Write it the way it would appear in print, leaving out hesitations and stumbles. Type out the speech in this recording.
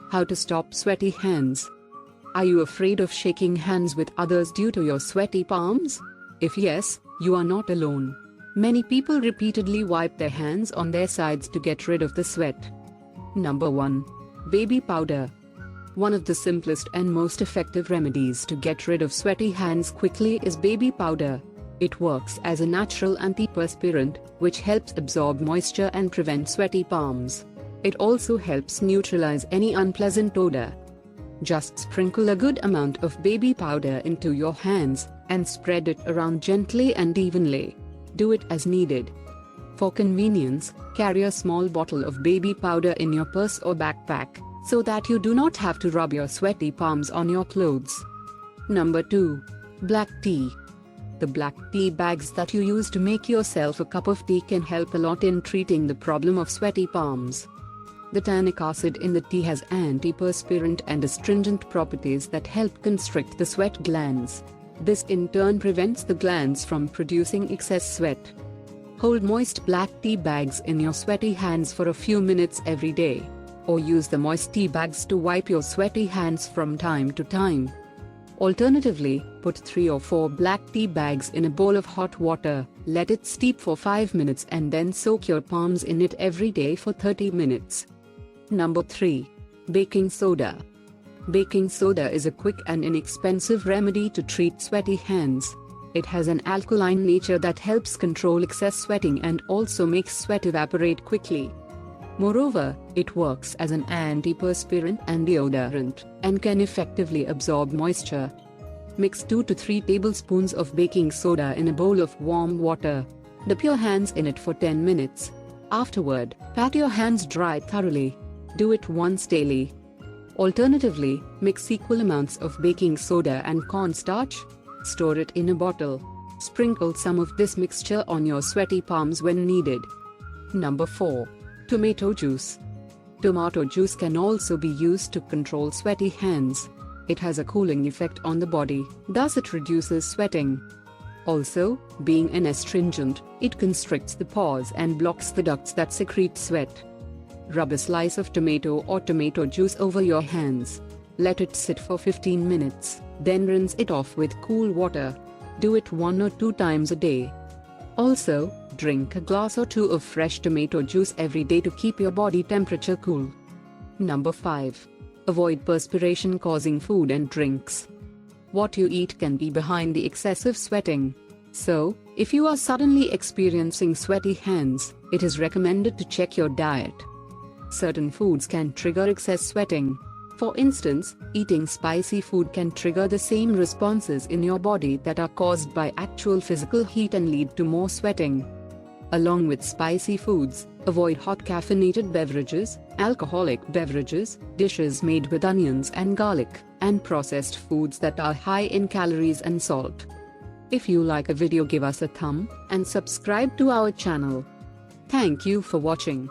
How to stop sweaty hands. Are you afraid of shaking hands with others due to your sweaty palms? If yes, you are not alone. Many people repeatedly wipe their hands on their sides to get rid of the sweat. Number 1. Baby powder. One of the simplest and most effective remedies to get rid of sweaty hands quickly is baby powder. It works as a natural antiperspirant, which helps absorb moisture and prevent sweaty palms. It also helps neutralize any unpleasant odor. Just sprinkle a good amount of baby powder into your hands, and spread it around gently and evenly. Do it as needed. For convenience, carry a small bottle of baby powder in your purse or backpack, so that you do not have to rub your sweaty palms on your clothes. Number 2. Black tea. The black tea bags that you use to make yourself a cup of tea can help a lot in treating the problem of sweaty palms. The tannic acid in the tea has antiperspirant and astringent properties that help constrict the sweat glands. This in turn prevents the glands from producing excess sweat. Hold moist black tea bags in your sweaty hands for a few minutes every day, or use the moist tea bags to wipe your sweaty hands from time to time. Alternatively, put 3 or 4 black tea bags in a bowl of hot water, let it steep for 5 minutes and then soak your palms in it every day for 30 minutes. Number 3. Baking soda. Baking soda is a quick and inexpensive remedy to treat sweaty hands. It has an alkaline nature that helps control excess sweating and also makes sweat evaporate quickly. Moreover, it works as an antiperspirant and deodorant, and can effectively absorb moisture. Mix 2 to 3 tablespoons of baking soda in a bowl of warm water. Dip your hands in it for 10 minutes. Afterward, pat your hands dry thoroughly. Do it once daily. Alternatively, mix equal amounts of baking soda and cornstarch. Store it in a bottle. Sprinkle some of this mixture on your sweaty palms when needed. Number 4. Tomato juice. Tomato juice can also be used to control sweaty hands. It has a cooling effect on the body, thus it reduces sweating. Also, being an astringent, it constricts the pores and blocks the ducts that secrete sweat. Rub a slice of tomato or tomato juice over your hands. Let it sit for 15 minutes, then rinse it off with cool water. Do it 1 or 2 times a day. Also, drink a glass or 2 of fresh tomato juice every day to keep your body temperature cool. Number 5. Avoid perspiration causing food and drinks. What you eat can be behind the excessive sweating. So, if you are suddenly experiencing sweaty hands, it is recommended to check your diet. Certain foods can trigger excess sweating. For instance, eating spicy food can trigger the same responses in your body that are caused by actual physical heat and lead to more sweating. Along with spicy foods, avoid hot caffeinated beverages, alcoholic beverages, dishes made with onions and garlic, and processed foods that are high in calories and salt. If you like a video, give us a thumb and subscribe to our channel. Thank you for watching.